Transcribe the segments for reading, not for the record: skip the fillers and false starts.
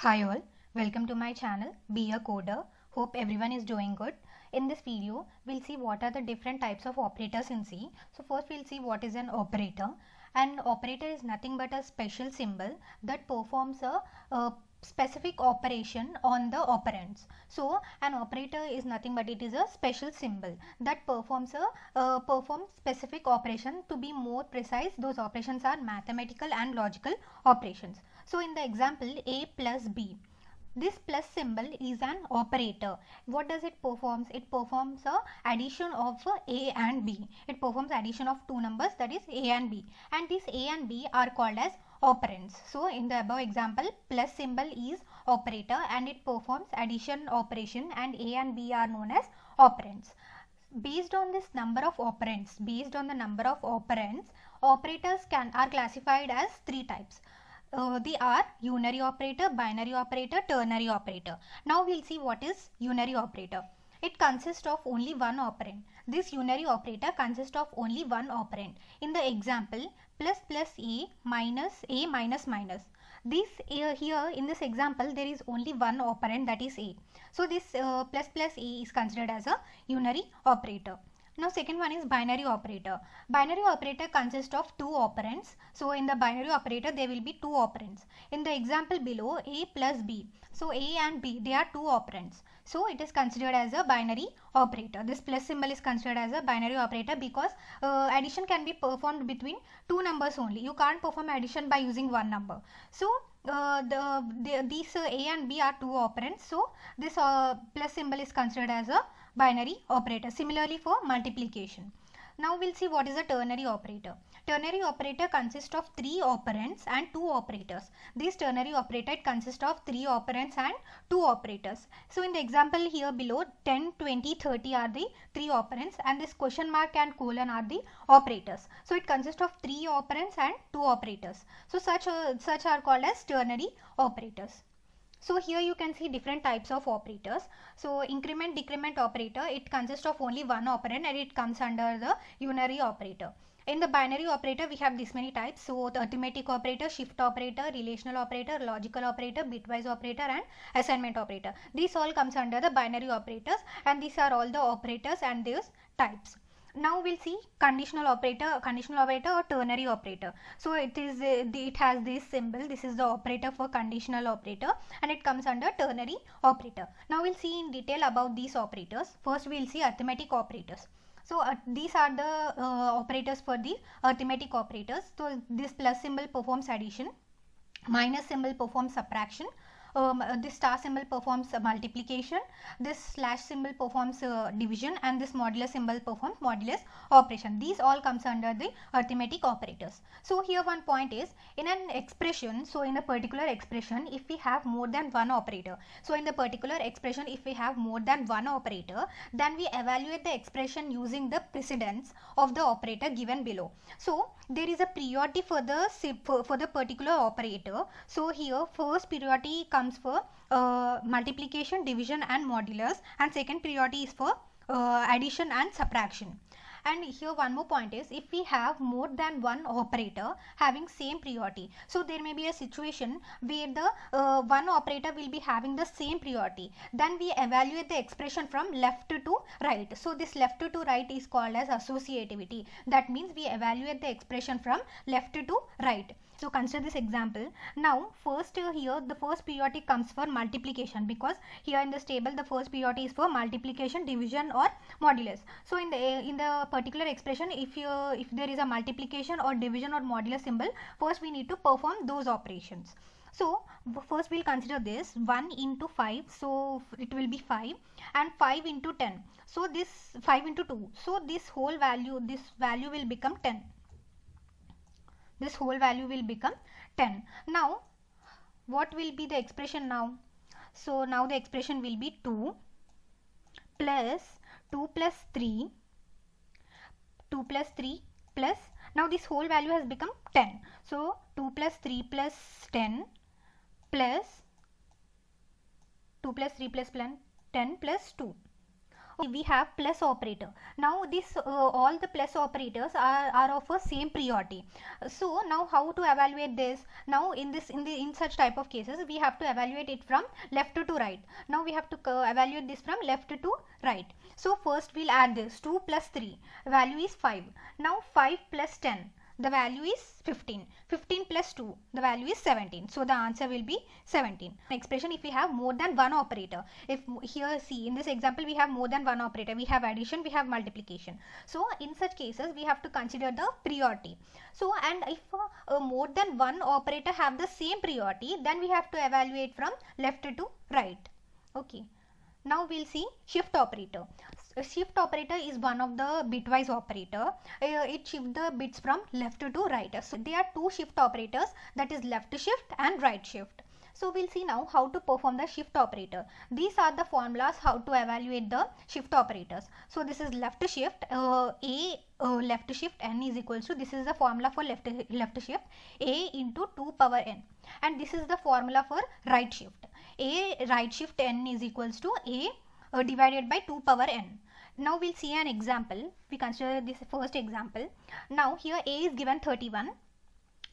Hi all, welcome to my channel Be a Coder. Hope everyone is doing good. In this video, we'll see what are the different types of operators in C. So first we'll see what is an operator. An operator is nothing but a special symbol that performs a specific operation on the operands. So an operator is nothing but it is a special symbol that performs specific operation. To be more precise, those operations are mathematical and logical operations. So in the example A plus B, this plus symbol is an operator. What does it performs? It performs a addition of A and B. It performs addition of two numbers, that is A and B, and these A and B are called as operands. So in the above example, plus symbol is operator and it performs addition operation, and A and B are known as operands. Based on this number of operands, operators are classified as three types. They are unary operator, binary operator, ternary operator. Now we'll see what is unary operator. It consists of only one operand. This unary operator consists of only one operand. In the example, plus plus a minus minus. This here in this example there is only one operand, that is a. So this plus plus a is considered as a unary operator. Now second one is binary operator. Binary operator consists of two operands. So in the binary operator there will be two operands. In the example below, a plus b. So a and b, they are two operands. So it is considered as a binary operator. This plus symbol is considered as a binary operator because addition can be performed between two numbers only. You can't perform addition by using one number. So these A and B are two operands. So this plus symbol is considered as a binary operator. Similarly for multiplication. Now we'll see what is a ternary operator. Ternary operator consists of three operands and two operators. This ternary operator consists of three operands and two operators. So in the example here below, 10, 20, 30 are the three operands, and this question mark and colon are the operators. So it consists of three operands and two operators. So such are called as ternary operators. So here you can see different types of operators. So increment decrement operator, it consists of only one operand and it comes under the unary operator. In the binary operator we have this many types. So the arithmetic operator, shift operator, relational operator, logical operator, bitwise operator and assignment operator. These all comes under the binary operators, and these are all the operators and their types. Now we'll see conditional operator or ternary operator. So it has this symbol. This is the operator for conditional operator and it comes under ternary operator. Now we'll see in detail about these operators. First we'll see arithmetic operators. So these are the operators for the arithmetic operators. So this plus symbol performs addition, minus symbol performs subtraction, this star symbol performs multiplication, this slash symbol performs division, and this modulus symbol performs modulus operation. These all comes under the arithmetic operators. So here one point is, in an expression, so in a particular expression, if we have more than one operator, so in the particular expression if we have more than one operator, then we evaluate the expression using the precedence of the operator given below. So there is a priority for the particular operator. So here first priority comes for multiplication, division and modulus, and second priority is for addition and subtraction. And here one more point is, if we have more than one operator having same priority, so there may be a situation where the one operator will be having the same priority, then we evaluate the expression from left to right. So this left to right is called as associativity. That means we evaluate the expression from left to right. So consider this example. Now first here the first priority comes for multiplication, because here in this table the first priority is for multiplication, division or modulus. So in the particular expression, if there is a multiplication or division or modulus symbol, first we need to perform those operations. So first we'll consider this 1 into 5, so it will be 5, and 5 into 10, so this 5 into 2, so this value will become 10. This whole value will become 10. Now what will be the expression now? So now the expression will be 2 plus 3 plus, now this whole value has become 10. So 2 plus 3 plus 10 plus 2 plus 3 plus 10 plus 2. We have plus operator. Now this all the plus operators are of a same priority. So now how to evaluate this? Now in such type of cases we have to evaluate it from left to right. Now we have to evaluate this from left to right. So first we'll add this 2 plus 3, value is 5. Now 5 plus 10, the value is 15. 15 plus 2, the value is 17. So the answer will be 17. Expression if we have more than one operator. If here see in this example we have more than one operator, we have addition, we have multiplication. So in such cases we have to consider the priority. So and if more than one operator have the same priority, then we have to evaluate from left to right. Okay. Now we'll see shift operator. Shift operator is one of the bitwise operator. It shifts the bits from left to right. So there are two shift operators, that is left shift and right shift. So we'll see now how to perform the shift operator. These are the formulas how to evaluate the shift operators. So this is left shift, left shift n is equals to, this is the formula for left shift, a into 2 power n, and this is the formula for right shift. A right shift n is equals to a divided by 2 power n. Now we'll see an example. We consider this first example. Now here a is given 31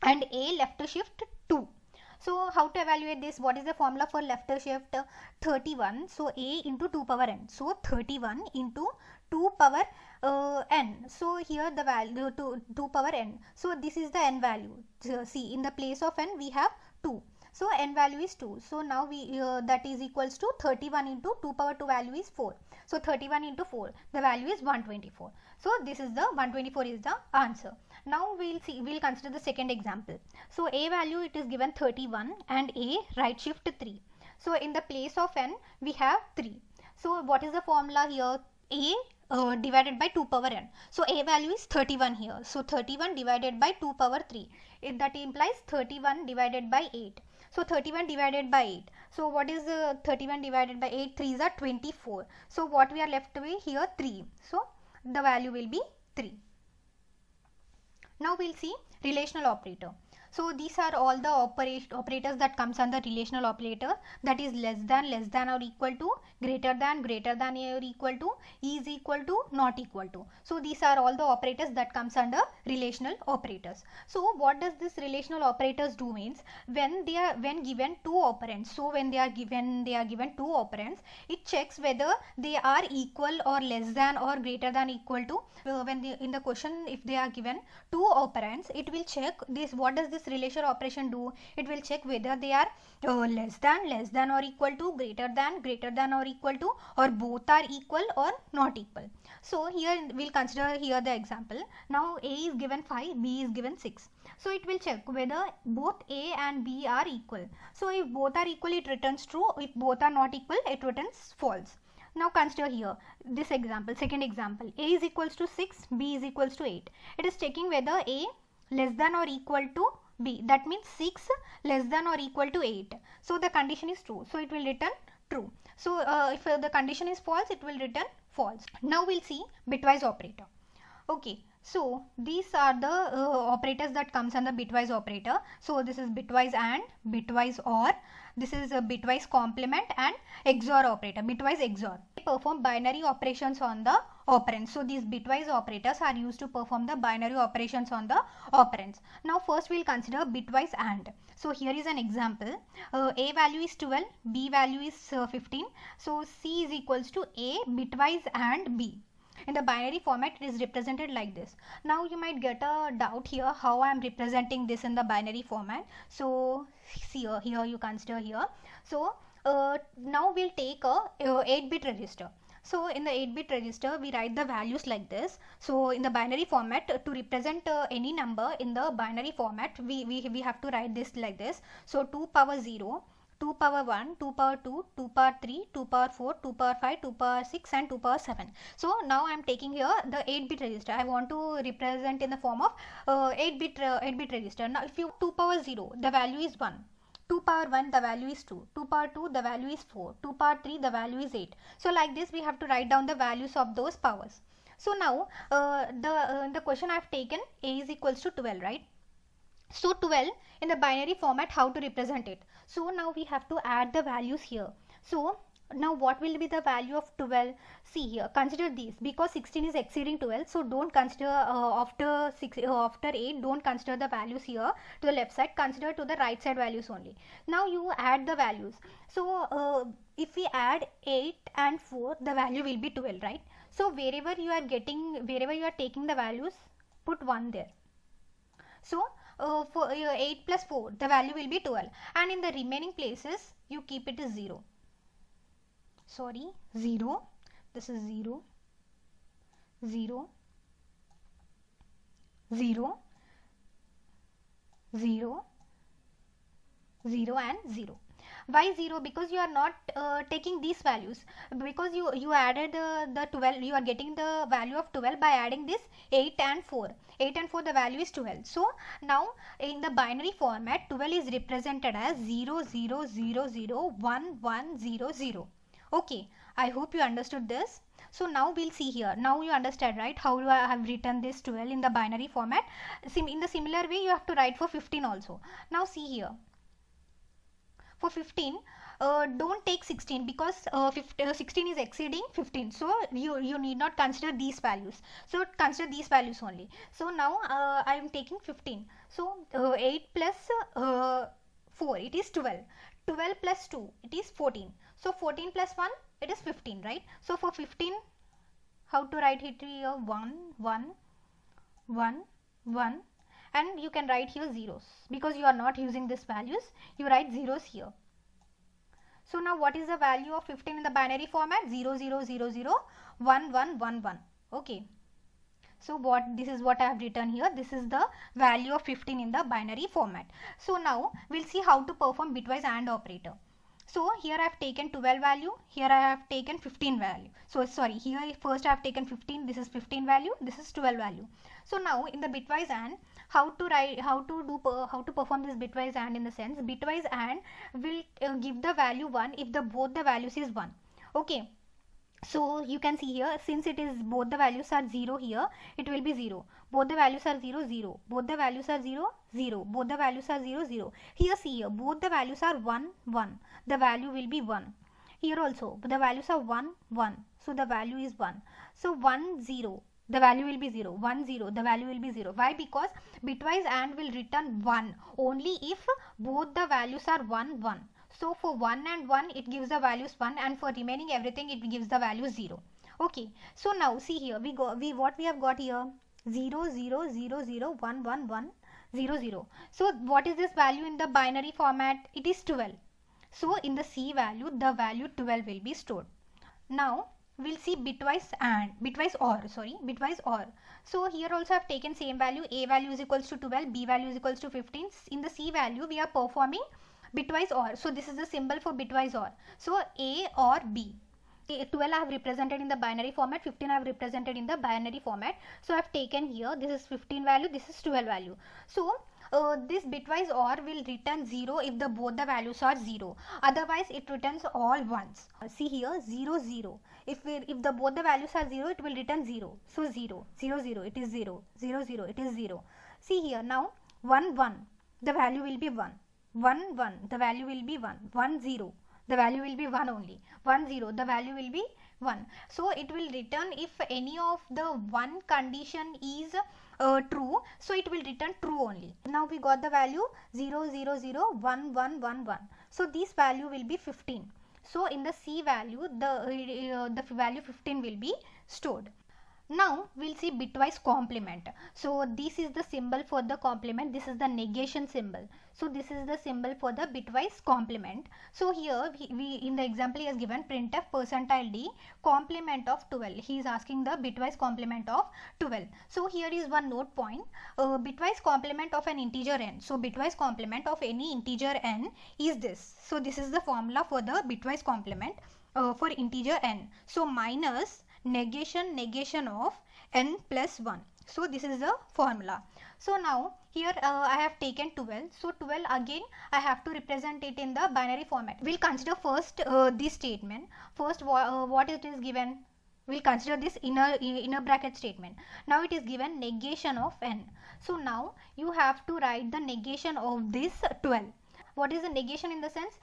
and a left shift 2. So how to evaluate this? What is the formula for left shift? 31. So a into 2 power n. So 31 into 2 power n. So here the value 2 power n. So this is the n value. So see, in the place of n we have 2. So n value is 2. So now we that is equals to 31 into 2 power 2 value is 4. So 31 into 4, the value is 124. So this is the 124 is the answer. Now we'll consider the second example. So a value it is given 31 and a right shift 3. So in the place of n we have 3. So what is the formula here? A divided by 2 power n. So a value is 31 here. So 31 divided by 2 power 3. That implies 31 divided by 8. So 31 divided by 8. So what is 31 divided by 8? 3s are 24. So what we are left with here? 3. So the value will be 3. Now we'll see relational operator. So these are all the operators that comes under relational operator, that is less than or equal to, greater than or equal to, is equal to, not equal to. So these are all the operators that comes under relational operators. So what does this relational operators do means, when given two operands, so when they are given two operands, it checks whether they are equal or less than or greater than equal to. In the question if they are given two operands, it will check this. What does this relation operation do? It will check whether they are less than or equal to, greater than or equal to, or both are equal or not equal. So here we'll consider here the example. Now a is given 5, b is given 6. So it will check whether both a and b are equal. So if both are equal, it returns true. If both are not equal, it returns false. Now consider here this example, second example. A is equals to 6, b is equals to 8. It is checking whether a less than or equal to b. That means 6 less than or equal to 8. So the condition is true. So it will return true. So if the condition is false, it will return false. Now we'll see bitwise operator. Okay. So these are the operators that comes under bitwise operator. So this is bitwise and, bitwise or, this is a bitwise complement and XOR operator, bitwise XOR. They perform binary operations on the operands. So these bitwise operators are used to perform the binary operations on the operands. Now first we'll consider bitwise AND. So here is an example. A value is 12, B value is 15. So C is equals to A bitwise AND B. In the binary format, it is represented like this. Now you might get a doubt here how I am representing this in the binary format. So see here you consider here. So now we'll take a 8-bit register. So in the 8-bit register, we write the values like this. So in the binary format, to represent any number in the binary format, we have to write this like this. So 2 power 0. 2 power 1, 2 power 2, 2 power 3, 2 power 4, 2 power 5, 2 power 6 and 2 power 7. So now I am taking here the 8-bit register. I want to represent in the form of 8-bit register. Now if you 2 power 0, the value is 1. 2 power 1, the value is 2. 2 power 2, the value is 4. 2 power 3, the value is 8. So like this we have to write down the values of those powers. So now the question I have taken, A is equals to 12, right? So 12 in the binary format, how to represent it? So now we have to add the values here. So Now what will be the value of 12? See here, consider these, because 16 is exceeding 12, so don't consider after 8, don't consider the values here to the left side, consider to the right side values only. Now you add the values. So if we add 8 and 4, the value will be 12, right? So wherever you are taking the values, put 1 there. So for 8 plus 4, the value will be 12, and in the remaining places you keep it as 0. Sorry, 0, this is 0, 0, 0, 0, 0 and 0. Why 0? Because you are not taking these values, because you added the 12, you are getting the value of 12 by adding this 8 and 4. 8 and 4, the value is 12. So now in the binary format, 12 is represented as 0, 0, 0, 0, 1, 1, 0, 0. Okay, I hope you understood this. So now we'll see here. Now you understand, right, how I have written this 12 in the binary format. In the similar way, you have to write for 15 also. Now see here. For 15, don't take 16, because 16 is exceeding 15. So you need not consider these values. So consider these values only. So now I am taking 15. So 8 plus 4, it is 12. 12 plus 2, it is 14. So 14 plus 1, it is 15, right? So for 15, how to write it here? 1, 1, 1, 1, and you can write here zeros, because you are not using these values, you write zeros here. So now what is the value of 15 in the binary format? 0, 0, 0, 0, 1, 1, 1, 1. Okay. So this is what I have written here. This is the value of 15 in the binary format. So now we'll see how to perform bitwise AND operator. So here I have taken 12 value, here I have taken 15 value. So sorry, here first I have taken 15, this is 15 value, this is 12 value. So now in the bitwise AND, how to perform this bitwise AND in the sense, bitwise AND will give the value 1 if both the values is 1. Okay. So you can see here, since it is both the values are 0 here, it will be 0. Both the values are 0, 0. Both the values are 0, 0. Both the values are 0, 0. Here see here, both the values are 1, 1. The value will be 1. Here also, the values are 1, 1. So the value is 1. So 1, 0. The value will be 0. 1, 0. The value will be 0. Why? Because bitwise AND will return 1 only if both the values are 1, 1. So for 1 and 1, it gives the values 1, and for remaining everything, it gives the value 0. Okay. So now see here, what we have got here, 0, 0, 0, 0, 1, 1, 1, 0, 0. So what is this value in the binary format? It is 12. So in the C value, the value 12 will be stored. Now we'll see bitwise OR. So here also I have taken same value, A value is equals to 12, B value is equals to 15. In the C value, we are performing bitwise OR. So this is the symbol for bitwise OR. So A or B. 12 I have represented in the binary format, 15 I have represented in the binary format. So I have taken here, this is 15 value, this is 12 value. So this bitwise OR will return 0 if both the values are 0. Otherwise it returns all ones. See here, 0, 0. If both the values are 0, it will return 0. So 0, 0, 0, it is 0, 0, 0, it is 0. See here now, 1, 1, the value will be 1. 1, 1, the value will be 1. 1, 0, the value will be 1 only. 1, 0, the value will be 1. So it will return if any of the one condition is true. So it will return true only. Now we got the value 0, 0, 0, 1, 1, 1, 1. So this value will be 15. So in the C value, the value 15 will be stored. Now we'll see bitwise complement. So this is the symbol for the complement. This is the negation symbol. So this is the symbol for the bitwise complement. So here we in the example he has given printf percentile d complement of 12. He is asking the bitwise complement of 12. So here is one note point. Bitwise complement of an integer n. So bitwise complement of any integer n is this. So this is the formula for the bitwise complement for integer n. So minus negation of n plus 1. So this is the formula. So now here I have taken 12. So 12 again I have to represent it in the binary format. We'll consider first this statement. First what it is given. We'll consider this inner bracket statement. Now it is given negation of n. So now you have to write the negation of this 12. what is the negation in the sense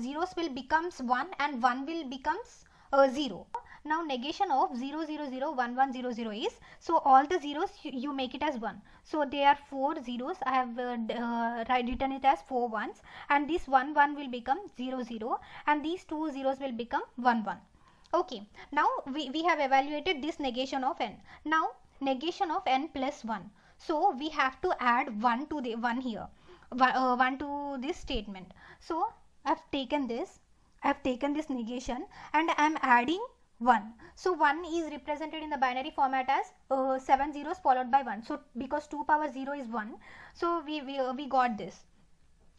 zeros will becomes 1 and 1 will becomes 0. Now negation of 0 0 0 1 1 0 0 is, so all the zeros you make it as 1. So there are 4 zeros, I have written it as 4 ones, and this 1 1 will become 0 0 and these 2 zeros will become 1 1. Okay, now we have evaluated this negation of n. Now negation of n plus 1. So we have to add 1 to the 1 here, 1 to this statement. So I have taken this negation and I am adding 1. So 1 is represented in the binary format as 7 zeros followed by 1. So because 2 power 0 is 1, so we got this.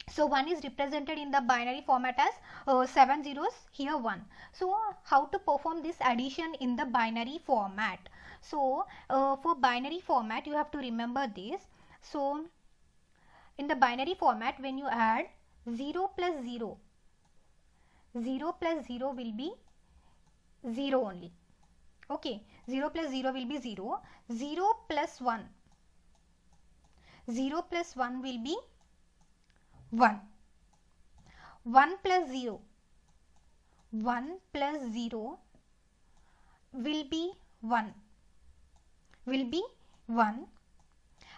So 1 is represented in the binary format as 7 zeros, here 1. So how to perform this addition in the binary format? So for binary format you have to remember this. So in the binary format, when you add 0 plus 0, 0 plus 0 will be 0 only. Okay, 0 plus 0 will be 0. 0 plus 1, 0 plus 1 will be 1. 1 plus 0, 1 plus 0 will be 1.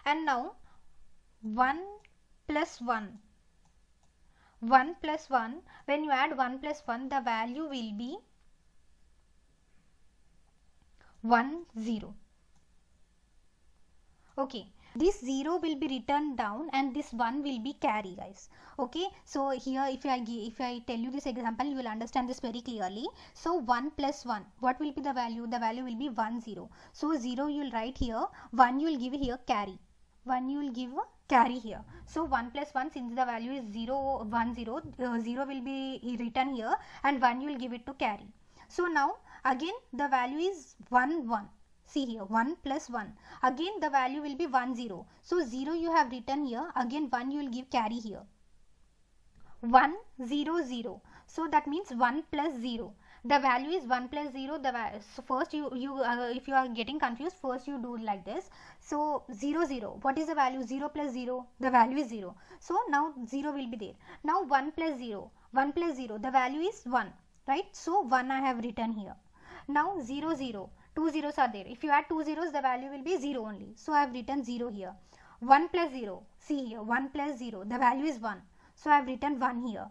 And now 1 plus 1, 1 plus 1, when you add 1 plus 1, the value will be 1 0. Okay, this 0 will be written down and this 1 will be carry, guys. Okay, so here if I tell you this example, you will understand this very clearly. So 1 plus 1, what will be the value? The value will be 1 0. So 0 you will write here, 1 you will give here carry, 1 you will give carry here. So 1 plus 1, since the value is 0 1 0, 0 will be written here and 1 you will give it to carry. So now again the value is 1 1. See here, 1 plus 1, again the value will be 1 0. So 0 you have written here, again 1 you will give carry here, 1 0 0. So that means 1 plus 0, the value is 1 plus 0. So first you if you are getting confused, first you do like this. So 0 0, what is the value? 0 plus 0, the value is 0. So now 0 will be there. Now 1 plus 0, 1 plus 0, the value is 1, right? So 1 I have written here. Now 0 0, 2 zeros are there. If you add 2 zeros, the value will be 0 only. So I have written 0 here. 1 plus 0, see here, 1 plus 0, the value is 1. So I have written 1 here.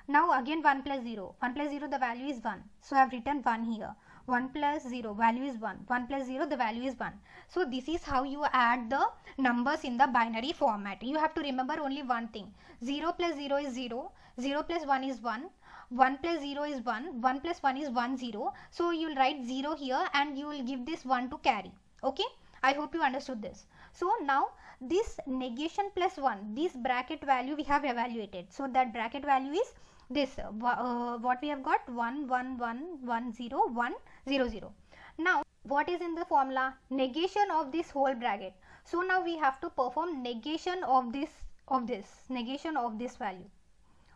Now again 1 plus 0, 1 plus 0, the value is 1. So I have written 1 here. 1 plus 0, value is 1. 1 plus 0, the value is 1. So this is how you add the numbers in the binary format. You have to remember only one thing. 0 plus 0 is 0. 0 plus 1 is 1. 1 plus 0 is 1. 1 plus 1 is 1 0. So you will write 0 here and you will give this 1 to carry. Okay. I hope you understood this. So now this negation plus 1, this bracket value we have evaluated. So that bracket value is this, what we have got, 1 1 1 1 0 1 0 0. Now what is in the formula? Negation of this whole bracket. So now we have to perform negation of this negation of this value.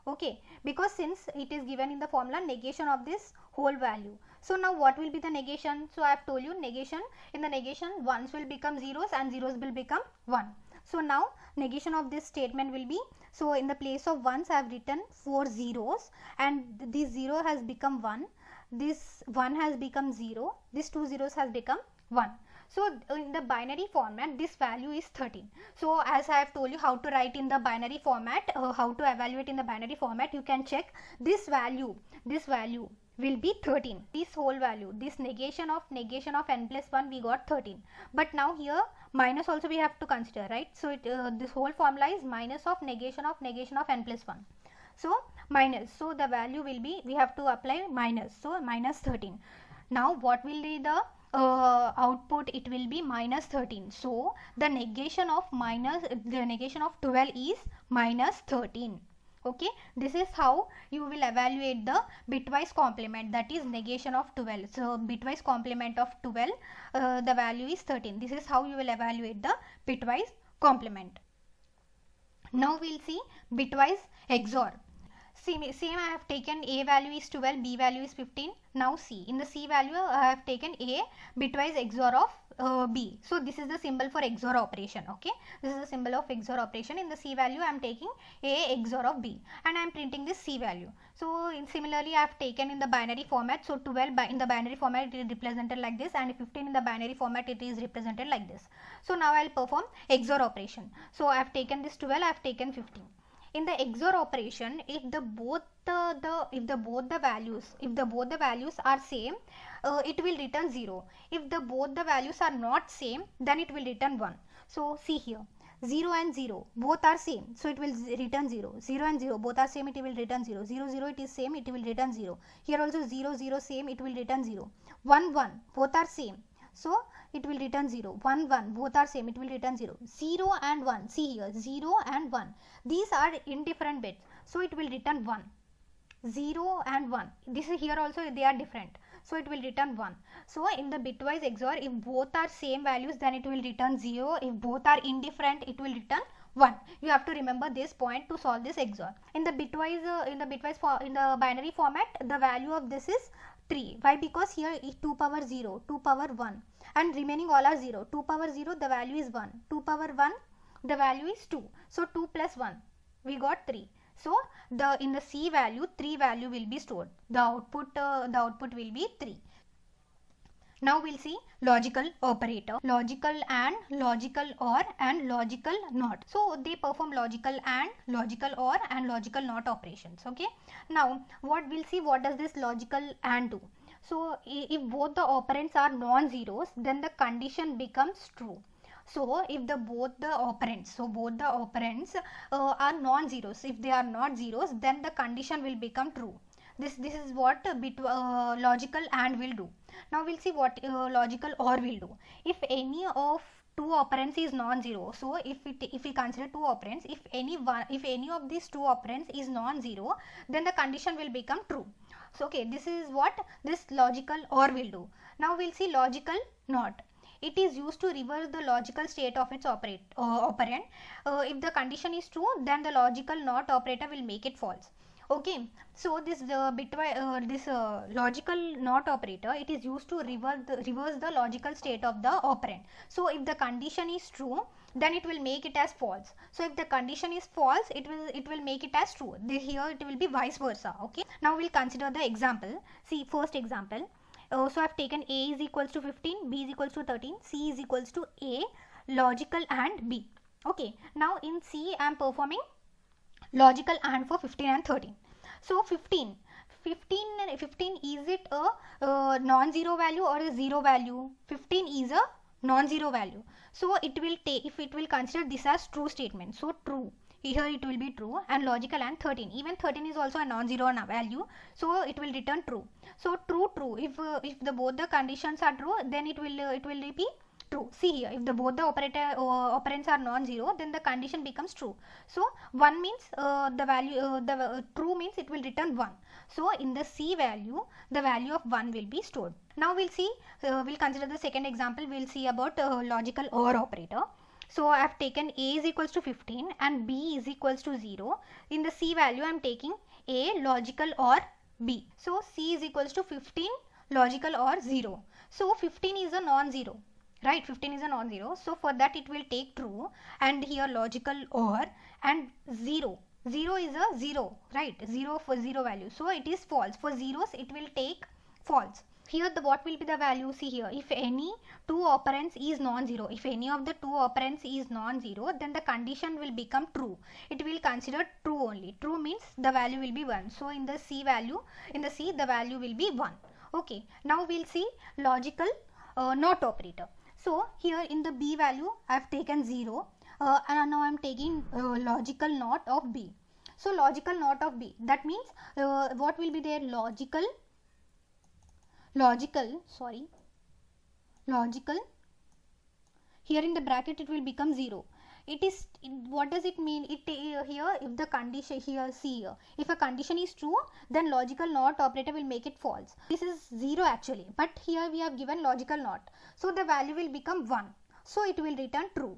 Okay, because since it is given in the formula, negation of this whole value. So now what will be the negation? So I have told you negation, in the negation ones will become zeros and zeros will become 1. So now negation of this statement will be, so in the place of ones I have written 4 zeros and this 0 has become 1, this 1 has become 0, this 2 zeros has become 1. So in the binary format this value is 13. So as I have told you how to write in the binary format, how to evaluate in the binary format, you can check this value will be 13. This whole value, this negation of n plus 1, we got 13. But now here minus also we have to consider, right? So this whole formula is minus of negation of n plus 1. So minus, so the value will be, we have to apply minus, so minus 13. Now what will be the output? It will be minus 13. So the negation of 12 is minus 13. Okay, this is how you will evaluate the bitwise complement, that is negation of 12. So bitwise complement of 12, the value is 13. This is how you will evaluate the bitwise complement. Now we will see bitwise XOR. Same I have taken A value is 12, B value is 15. Now C. In the C value I have taken A bitwise XOR of B. So this is the symbol for XOR operation. Okay. This is the symbol of XOR operation. In the C value I am taking A XOR of B and I am printing this C value. So similarly I have taken in the binary format. So 12 in the binary format it is represented like this, and 15 in the binary format it is represented like this. So now I will perform XOR operation. So I have taken this 12, I have taken 15. In the XOR operation, if both the values are same, it will return 0. If both the values are not same, then it will return 1. So see here, 0 and 0 both are same, so it will return 0. 0 and 0 both are same, it will return 0. 0 0 it is same, it will return 0. Here also 0 0 same, it will return 0. 1 1 both are same, so it will return 0. 1 1 both are same, it will return 0. 0 and 1, see here, 0 and 1, these are indifferent bits, so it will return 1. 0 and 1, this is here also they are different, so it will return 1. So in the bitwise XOR, if both are same values, then it will return 0. If both are indifferent, it will return 1. You have to remember this point to solve this XOR. In the binary format, the value of this is 3. Why? Because here is 2 power 0, 2 power 1, and remaining all are 0. 2 power 0, the value is 1. 2 power 1, the value is 2. So 2 plus 1, we got 3. So in the C value, 3 value will be stored. The output will be 3. Now we'll see logical operator, logical AND, logical OR, and logical NOT. So they perform logical AND, logical OR, and logical NOT operations. Okay. Now we'll see what does this logical AND do. So if both the operands are non-zeros, then the condition becomes true. So if both the operands are non-zeros, if they are not zeros, then the condition will become true. This is what logical AND will do. Now we'll see what logical OR will do. If any of two operands is non-zero, so if we consider two operands, if any of these two operands is non-zero, then the condition will become true. So okay, this is what this logical OR will do. Now we'll see logical NOT. It is used to reverse the logical state of its operand. If the condition is true, then the logical NOT operator will make it false. Okay, so this logical NOT operator, it is used to reverse the logical state of the operand. So if the condition is true, then it will make it as false. So if the condition is false, it will make it as true. Here it will be vice versa. Okay. Now we'll consider the example. See, first example. So I have taken A is equals to 15, B is equals to 13, C is equals to A, logical AND B. Okay. Now in C I am performing logical AND for 15 and 13. So 15 is it a non-zero value or a zero value? 15 is a non-zero value. So it will take, if it will consider this as true statement. So true. Here it will be true, and logical AND 13. Even 13 is also a non-zero value, so it will return true. So true. If both the conditions are true, then it will be true. See here, if both the operands are non-zero, then the condition becomes true. So 1 means the value true means it will return 1. So in the C value, the value of 1 will be stored. Now we'll see, we'll consider the second example. We'll see about logical OR operator. So I have taken A is equals to 15 and B is equals to 0. In the C value, I am taking A logical OR B. So C is equals to 15 logical OR 0. So 15 is a non-zero. Right, 15 is a non-zero. So for that it will take true, and here logical OR, and 0. 0 is a 0, right? 0 for 0 value. So it is false. For zeros it will take false. Here what will be the value? See here, if any two operands is non-zero, if any of the two operands is non-zero, then the condition will become true. It will consider true only. True means the value will be 1. So in the C the value will be 1. Okay, now we'll see logical NOT operator. So here in the B value I have taken 0 and now I am taking logical NOT of B. So logical NOT of B, that means what will be there? Logical, here in the bracket it will become 0. What does it mean? Here if the condition, here see here, if a condition is true, then logical NOT operator will make it false. This is 0 actually, but here we have given logical NOT, so the value will become 1, so it will return true.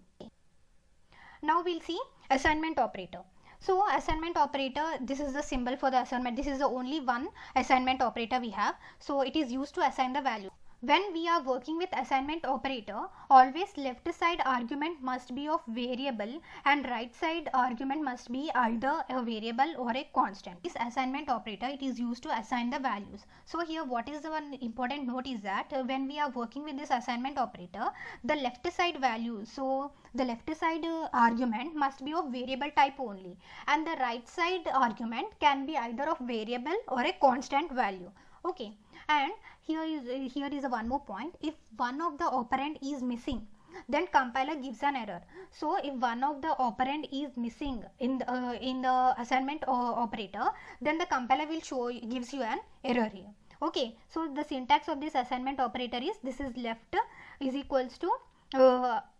Now we'll see assignment operator. So assignment operator, this is the symbol for the assignment. This is the only one assignment operator we have. So it is used to assign the value. When we are working with assignment operator, always left side argument must be of variable and right side argument must be either a variable or a constant. This assignment operator, it is used to assign the values. So here what is the one important note is that when we are working with this assignment operator, the left side value, so the left side argument must be of variable type only, and the right side argument can be either of variable or a constant value. Okay, and here is a one more point. If one of the operand is missing, then compiler gives an error. So if one of the operand is missing in the assignment operator, then the compiler will gives you an error here. Okay, so the syntax of this assignment operator is, this is left is equals to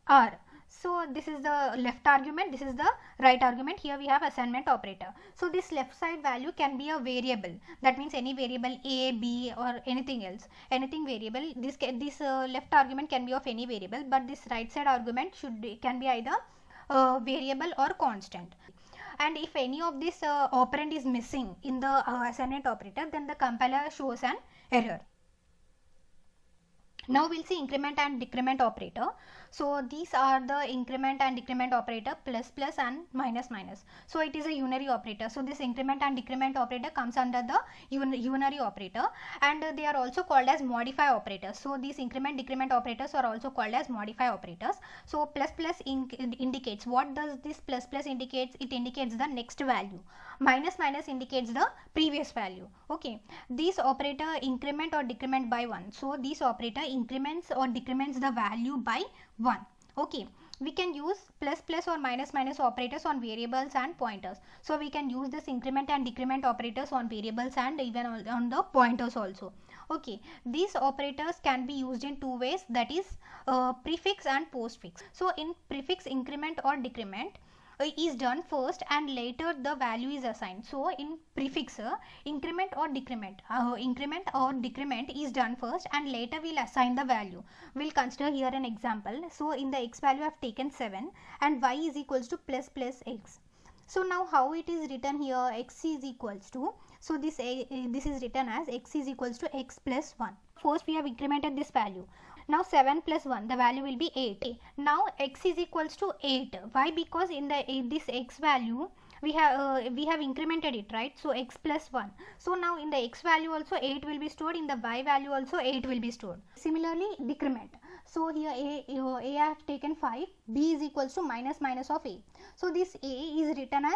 r. So this is the left argument, this is the right argument. Here we have assignment operator. So this left side value can be a variable. That means any variable a, b or anything else, anything variable. This left argument can be of any variable, but this right side argument can be either variable or constant. And if any of this operand is missing in the assignment operator, then the compiler shows an error. Now we'll see increment and decrement operator. So these are the increment and decrement operator, plus plus and minus minus. So it is a unary operator. So this increment and decrement operator comes under the unary operator, and they are also called as modify operators. So these increment decrement operators are also called as modify operators. So plus plus indicates, what does this plus plus indicates? It indicates the next value. Minus minus indicates the previous value. Okay, this operator increment or decrement by 1. So this operator increments or decrements the value by 1. Okay, we can use plus plus or minus minus operators on variables and pointers. So we can use this increment and decrement operators on variables and even on the pointers also. Okay, these operators can be used in two ways, that is prefix and postfix. So in prefix, increment or decrement is done first and later the value is assigned. So in prefix, increment or decrement is done first and later we'll assign the value. We'll consider here an example. So in the x value I have taken 7 and y is equals to plus plus x. So now how it is written here, x is equals to, so this is written as x is equals to x plus 1. First we have incremented this value. Now 7 plus 1, the value will be 8. Now x is equals to 8. Why? Because in this x value we have incremented it, right? So x plus 1. So now in the x value also 8 will be stored, in the y value also 8 will be stored. Similarly decrement. So here a I have taken 5, b is equals to minus minus of a. So this a is written as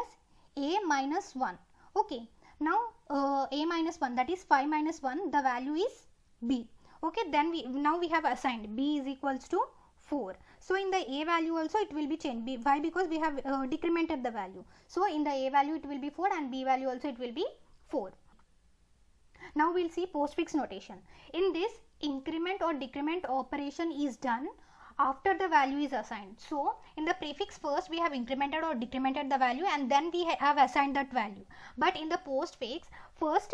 a minus 1. Okay. Now a minus 1, that is 5 minus 1, the value is b. Okay, then now we have assigned b is equals to 4. So in the a value also it will be changed. Why? Because we have decremented the value. So in the a value it will be 4 and b value also it will be 4. Now we'll see postfix notation. In this, increment or decrement operation is done after the value is assigned. So in the prefix, first we have incremented or decremented the value and then we have assigned that value. But in the postfix, first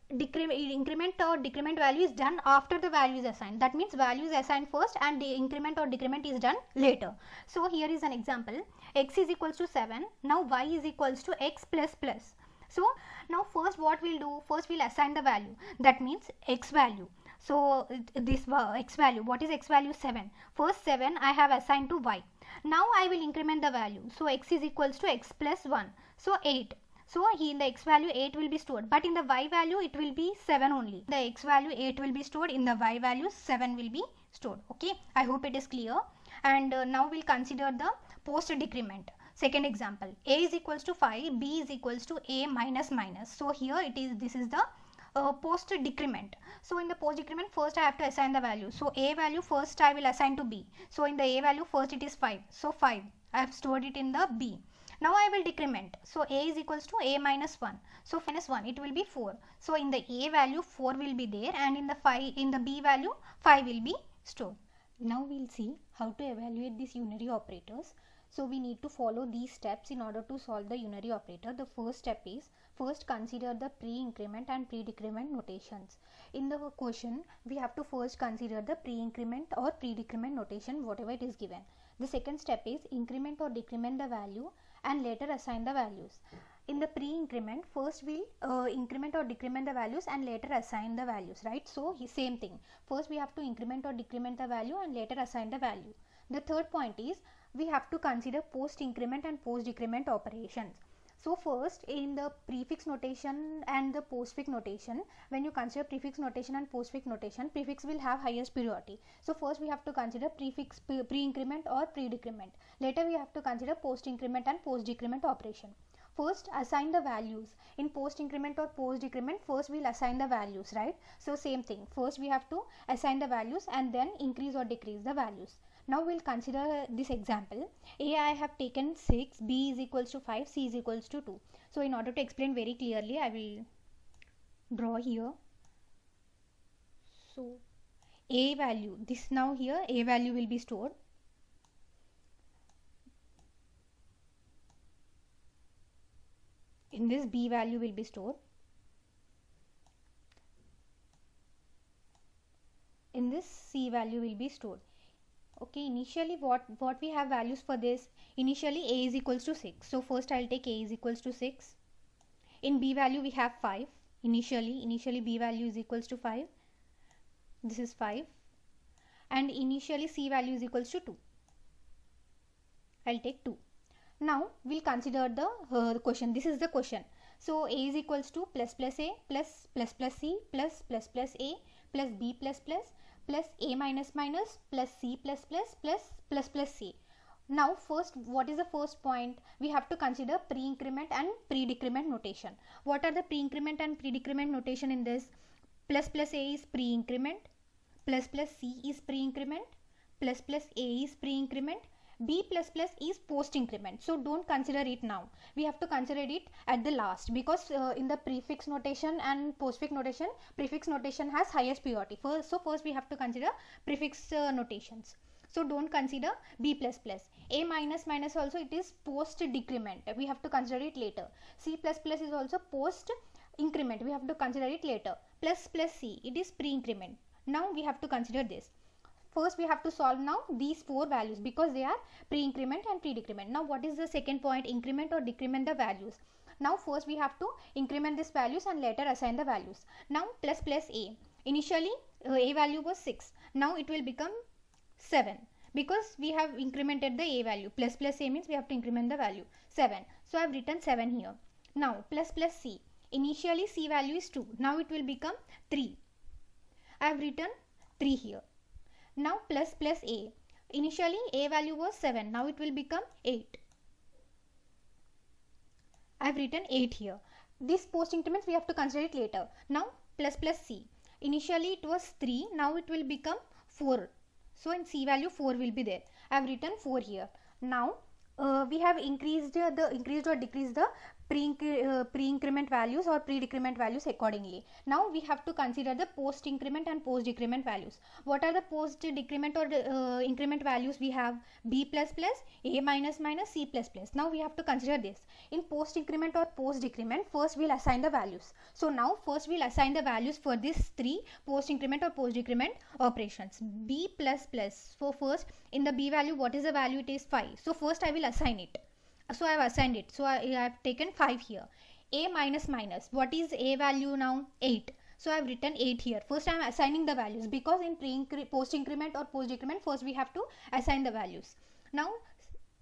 increment or decrement value is done after the value is assigned. That means value is assigned first and the increment or decrement is done later. So here is an example. X is equals to 7. Now y is equals to x plus plus. So now first what we'll do, first we'll assign the value. That means x value. So this x value, what is x value? 7. First 7 I have assigned to y. Now I will increment the value. So x is equals to x plus 1. So 8. So here in the x value 8 will be stored, but in the y value it will be 7 only. The x value 8 will be stored, in the y value 7 will be stored. Okay, I hope it is clear. And now we'll consider the post decrement. Second example, a is equals to 5, b is equals to a minus minus. So here this is the post decrement. So in the post decrement, first I have to assign the value. So a value first I will assign to b. So in the a value first it is 5. So 5 I have stored it in the b. Now I will decrement. So a is equals to a minus 1. So minus 1 it will be 4. So in the a value 4 will be there and in the b value 5 will be stored. Now we'll see how to evaluate these unary operators. So we need to follow these steps in order to solve the unary operator. The first step is, first consider the pre-increment and pre-decrement notations. In the question, we have to first consider the pre-increment or pre-decrement notation, whatever it is given. The second step is increment or decrement the value and later assign the values. In the pre-increment, first we'll increment or decrement the values and later assign the values, right? So same thing, first we have to increment or decrement the value and later assign the value. The third point is we have to consider post increment and post decrement operations. So first, in the prefix notation and the postfix notation, when you consider prefix notation and postfix notation, prefix will have highest priority. So first we have to consider prefix pre-increment or pre-decrement. Later we have to consider post-increment and post-decrement operation. First, assign the values. In post-increment or post-decrement, first we'll assign the values, right? So same thing. First we have to assign the values and then increase or decrease the values. Now we'll consider this example. A, I have taken 6, B is equals to 5, C is equals to 2. So in order to explain very clearly, I will draw here. So A value, this now here A value will be stored. In this B value will be stored. In this C value will be stored. Okay, initially what we have values for this, initially A is equals to 6. So first I'll take A is equals to 6. In B value we have 5. Initially B value is equals to 5. This is 5. And initially C value is equals to 2. I'll take 2. Now we'll consider the question. This is the question. So A is equals to plus A plus C plus A plus B plus A minus plus C plus C. Now first, what is the first point? We have to consider pre-increment and pre-decrement notation. What are the pre-increment and pre-decrement notation in this? Plus A is pre-increment, plus C is pre-increment, plus A is pre-increment, B plus is post-increment. So don't consider it now. We have to consider it at the last, because in the prefix notation and postfix notation, prefix notation has highest priority. First we have to consider prefix notations. So don't consider B plus. A minus also, it is post-decrement. We have to consider it later. C plus is also post-increment. We have to consider it later. Plus C, it is pre-increment. Now we have to consider this. First we have to solve now these 4 values because they are pre-increment and pre-decrement. Now what is the second point? Increment or decrement the values. Now first we have to increment these values and later assign the values. Now plus A. Initially A value was 6. Now it will become 7 because we have incremented the A value. Plus A means we have to increment the value 7. So I have written 7 here. Now plus C. Initially C value is 2. Now it will become 3. I have written 3 here. Now plus A. Initially A value was 7. Now it will become 8. I have written 8 here. This post increments we have to consider it later. Now plus C. Initially it was 3. Now it will become 4. So in C value 4 will be there. I have written 4 here. Now we have increased or decreased the pre-increment values or pre-decrement values accordingly. Now we have to consider the post-increment and post-decrement values. What are the post-decrement or increment values? We have B plus, A minus, C plus. Now we have to consider this. In post-increment or post-decrement, first we'll assign the values. So now first we'll assign the values for these 3 post-increment or post-decrement operations. B plus. So first in the B value, what is the value? It is 5. So first I will assign it. So I have assigned it. So I have taken 5 here. A minus. What is A value now? 8. So I have written 8 here. First I am assigning the values because in post increment or post decrement, first we have to assign the values. Now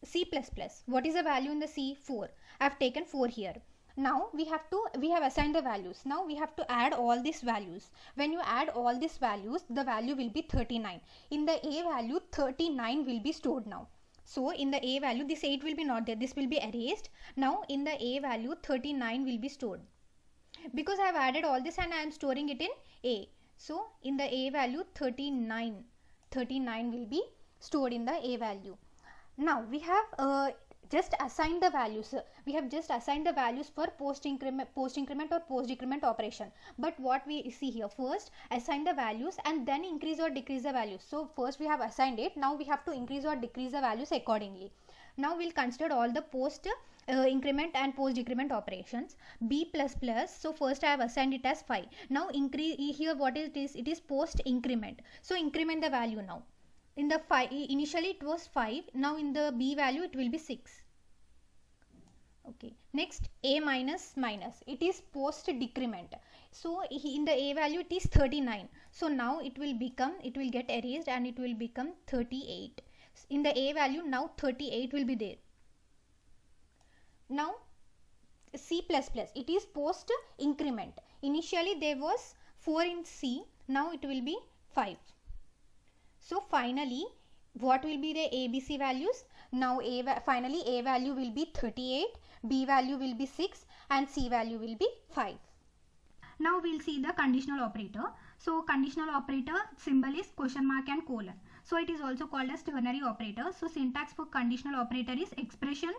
C plus. What is the value in the C? 4. I have taken 4 here. Now we have assigned the values. Now we have to add all these values. When you add all these values, the value will be 39. In the A value, 39 will be stored now. So in the A value, this 8 will be not there. This will be erased. Now in the A value, 39 will be stored. Because I have added all this and I am storing it in A. So in the A value, 39 will be stored in the A value. Now we have just assigned the values. We have just assigned the values for post increment or post decrement operation. But what we see here, first assign the values and then increase or decrease the values. So first we have assigned it. Now we have to increase or decrease the values accordingly. Now we'll consider all the post increment and post decrement operations. B plus. So first I have assigned it as 5. Now increase here, what it is? It is post increment. So increment the value now. In the 5, initially it was 5. Now in the B value it will be 6. Okay, next a minus minus, it is post decrement. So in the a value it is 39, so now it will get erased and it will become 38. In the a value now 38 will be there. Now C++, it is post increment. Initially there was 4 in C, now it will be 5. So finally what will be the ABC values? Now finally a value will be 38, B value will be 6 and C value will be 5. Now we'll see the conditional operator. So conditional operator symbol is question mark and colon. So it is also called as ternary operator. So syntax for conditional operator is expression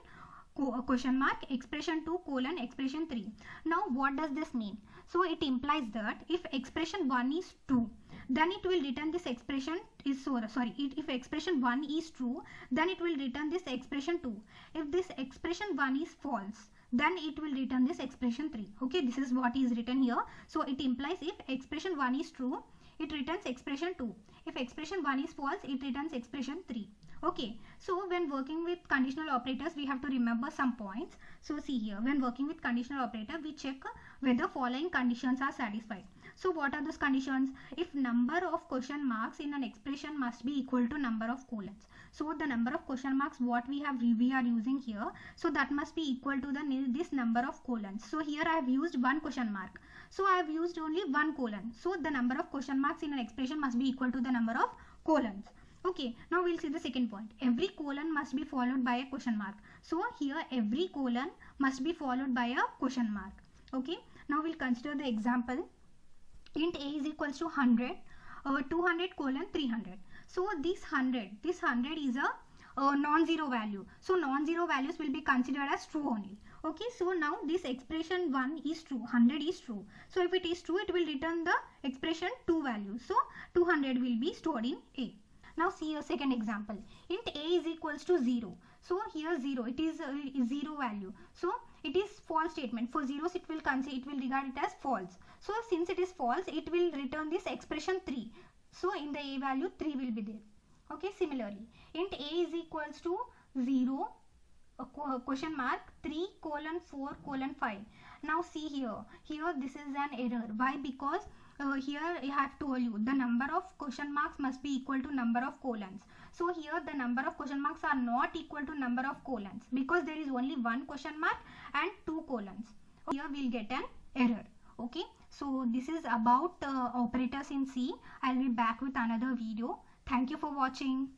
question mark, expression 2 colon expression 3. Now what does this mean? So it implies that if expression 1 is true, then it will return this expression is if expression 1 is true, then it will return this expression 2. If this expression 1 is false, then it will return this expression 3. Okay, this is what is written here. So it implies if expression 1 is true, it returns expression 2. If expression 1 is false, it returns expression 3. Okay, so when working with conditional operators, we have to remember some points. So see here, when working with conditional operator, we check whether following conditions are satisfied. So what are those conditions? If number of question marks in an expression must be equal to number of colons. So the number of question marks what we are using here, so that must be equal to this number of colons. So here I have used one question mark. So I have used only one colon. So the number of question marks in an expression must be equal to the number of colons. Okay, now we'll see the second point. Every colon must be followed by a question mark. So here every colon must be followed by a question mark. Okay, now we'll consider the example. Int a is equals to 100, 200 colon 300. So this 100 is a non-zero value. So non-zero values will be considered as true only. Okay, so now this expression 1 is true, 100 is true. So if it is true, it will return the expression 2 value. So 200 will be stored in A. Now see a second example. Int a is equals to 0. So here 0, it is a 0 value. So it is false statement. For zeros it will regard it as false. So since it is false, it will return this expression 3. So in the a value 3 will be there. Okay, similarly int a is equals to 0 question mark 3 colon 4 colon 5. Now see here this is an error. Why? Because here I have told you the number of question marks must be equal to number of colons. So here the number of question marks are not equal to number of colons because there is only one question mark and 2 colons. Here we'll get an error. Okay, so this is about operators in C. I'll be back with another video. Thank you for watching.